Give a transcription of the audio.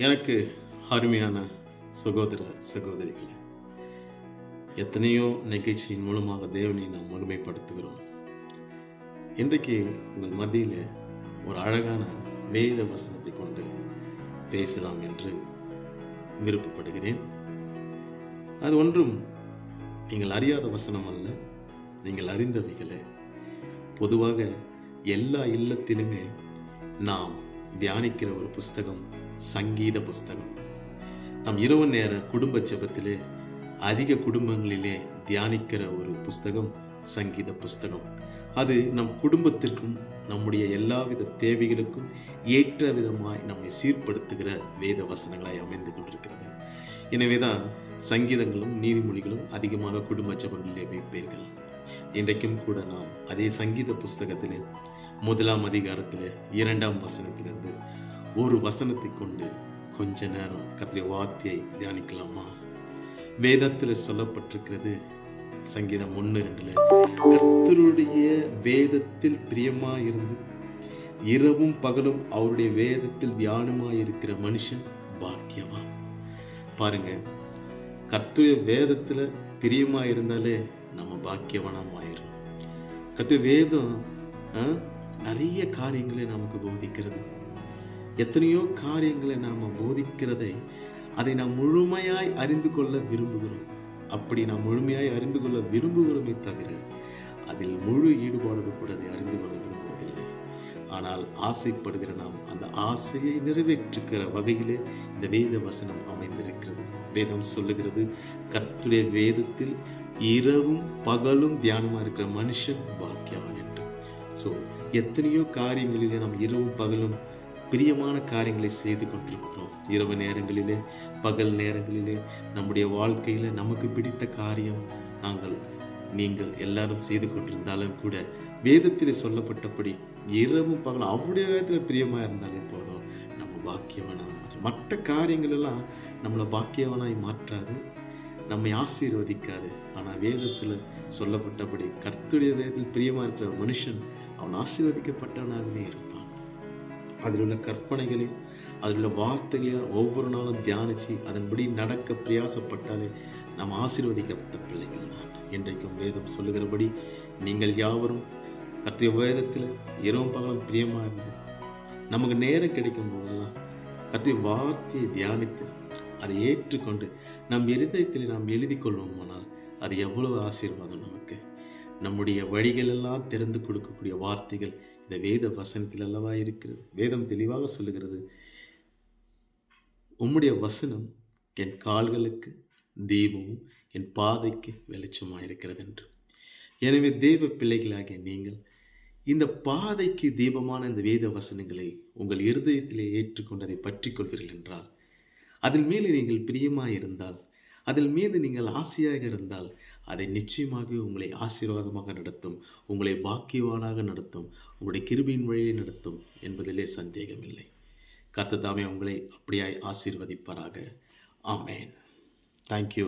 எனக்கு அருமையான சகோதர சகோதரிகளே, எத்தனையோ நிகழ்ச்சியின் மூலமாக தேவனை நாம் முழுமைப்படுத்துகிறோம். இன்றைக்கு உங்கள் மத்தியில் ஒரு அழகான வேத வசனத்தை கொண்டு பேசலாம் என்று விருப்பப்படுகிறேன். அது ஒன்றும் நீங்கள் அறியாத வசனம் அல்ல, நீங்கள் அறிந்தவைகளே. பொதுவாக எல்லா இல்லத்திலுமே நாம் தியானிக்கிற ஒரு புஸ்தகம் சங்கீத புஸ்தகம். நம் இரவு நேர குடும்ப ஜெபத்திலே அதிக குடும்பங்களிலே தியானிக்கிற ஒரு புஸ்தகம் சங்கீத புஸ்தகம். அது நம் குடும்பத்திற்கும் நம்முடைய எல்லாவித தேவைகளுக்கும் ஏற்ற விதமாய் நம்மை சீர்படுத்துகிற வேத வசனங்களாய் அமைந்து கொண்டிருக்கிறது. எனவேதான் சங்கீதங்களும் நீதிமொழிகளும் அதிகமாக குடும்ப ஜெபங்களிலே வைப்பீர்கள். இன்றைக்கும் கூட நாம் அதே சங்கீத புஸ்தகத்திலே 1ஆம் அதிகாரத்திலே 2ஆம் வசனத்திலிருந்து ஒரு வசனத்தை கொண்டு கொஞ்ச நேரம் கர்த்தருடைய வார்த்தையை தியானிக்கலாமா? வேதத்தில் சொல்லப்பட்டிருக்கிறது, சங்கீதம் 1:2, கர்த்தருடைய வேதத்தில் பிரியமாயிருந்து இரவும் பகலும் அவருடைய வேதத்தில் தியானமாயிருக்கிற மனுஷன் பாக்கியவான். பாருங்க, கர்த்தருடைய வேதத்துல பிரியமாயிருந்தாலே நம்ம பாக்கியவானம் ஆயிரும். கர்த்தருடைய வேதம் நிறைய காரியங்களை நமக்கு போதிக்கிறது. எத்தனையோ காரியங்களை நாம் போதிக்கிறதை அதை நாம் முழுமையாய் அறிந்து கொள்ள விரும்புகிறோம். அப்படி நாம் முழுமையாய் அறிந்து கொள்ள விரும்புகிறோமே தவிர அதில் முழு ஈடுபாடு கூட அதை அறிந்து கொள்ள விரும்புவதில்லை. ஆனால் ஆசைப்படுகிற நாம் அந்த ஆசையை நிறைவேற்றுகிற வகையிலே இந்த வேத வசனம் அமைந்திருக்கிறது. வேதம் சொல்லுகிறது, கர்த்தருடைய வேதத்தில் இரவும் பகலும் தியானமா இருக்கிற மனுஷன் பாக்கியவான் என்று. ஸோ எத்தனையோ காரியங்களிலே நாம் இரவும் பகலும் பிரியமான காரியங்களை செய்து கொண்டிருக்கிறோம். இரவு நேரங்களிலே பகல் நேரங்களிலே நம்முடைய வாழ்க்கையில நமக்கு பிடித்த காரியம் நீங்கள் எல்லாரும் செய்து கொண்டிருந்தாலும் கூட வேதத்தில் சொல்லப்பட்டபடி இரவும் பகலும் அவருடைய வேதத்தில் பிரியமா இருந்தாலே போதும், நம்ம பாக்கியவானாக மாற்றோம். மற்ற காரியங்கள் எல்லாம் நம்மளை பாக்கியவானாய் மாற்றாது, நம்மை ஆசீர்வதிக்காது. ஆனால் வேதத்தில் சொல்லப்பட்டபடி கர்த்தருடைய வேதத்தில் பிரியமா இருக்கிற மனுஷன் அவன் ஆசீர்வதிக்கப்பட்டவனாகவே இருப்பான். அதில் உள்ள கற்பனைகளையும் அதில் உள்ள வார்த்தைகளையும் ஒவ்வொரு நாளும் தியானித்து அதன்படி நடக்க பிரயாசப்பட்டாலே நாம் ஆசீர்வதிக்கப்பட்ட பிள்ளைகள் தான். இன்றைக்கும் வேதம் சொல்லுகிறபடி நீங்கள் யாவரும் கர்த்தருடைய வேதத்தில் இரவும் பகலும் பிரியமா இருந்து நமக்கு நேரம் கிடைக்கும் போதெல்லாம் கர்த்தருடைய வார்த்தையை தியானித்து அதை ஏற்றுக்கொண்டு நம் இருதயத்தில் நாம் எழுதி கொள்வோமானால் அது எவ்வளவு ஆசீர்வாதம் நமக்கு. நம்முடைய வழிகளெல்லாம் திறந்து கொடுக்கக்கூடிய வார்த்தைகள் இந்த வேத வசனத்தில் அல்லவா இருக்கிறது. வேதம் தெளிவாக சொல்லுகிறது, உம்முடைய வசனம் என் கால்களுக்கு தீபமும் என் பாதைக்கு வெளிச்சமாயிருக்கிறது என்று. எனவே தேவ பிள்ளைகளாகிய நீங்கள் இந்த பாதைக்கு தீபமான இந்த வேத வசனங்களை உங்கள் இருதயத்திலே ஏற்றுக்கொண்டு அதை பற்றி கொள்வீர்கள் என்றால், அதன் மேலே நீங்கள் பிரியமாயிருந்தால், அதில் மீது நீங்கள் ஆசையாக இருந்தால், அதை நிச்சயமாக உங்களை ஆசீர்வாதமாக நடத்தும், உங்களை பாக்கியவானாக நடத்தும், உங்களுடைய கிருபையின் வழியை நடத்தும் என்பதிலே சந்தேகமில்லை. கர்த்தர் தாமே உங்களை அப்படியாய் ஆசீர்வதிப்பாராக. ஆமென். தேங்க்யூ.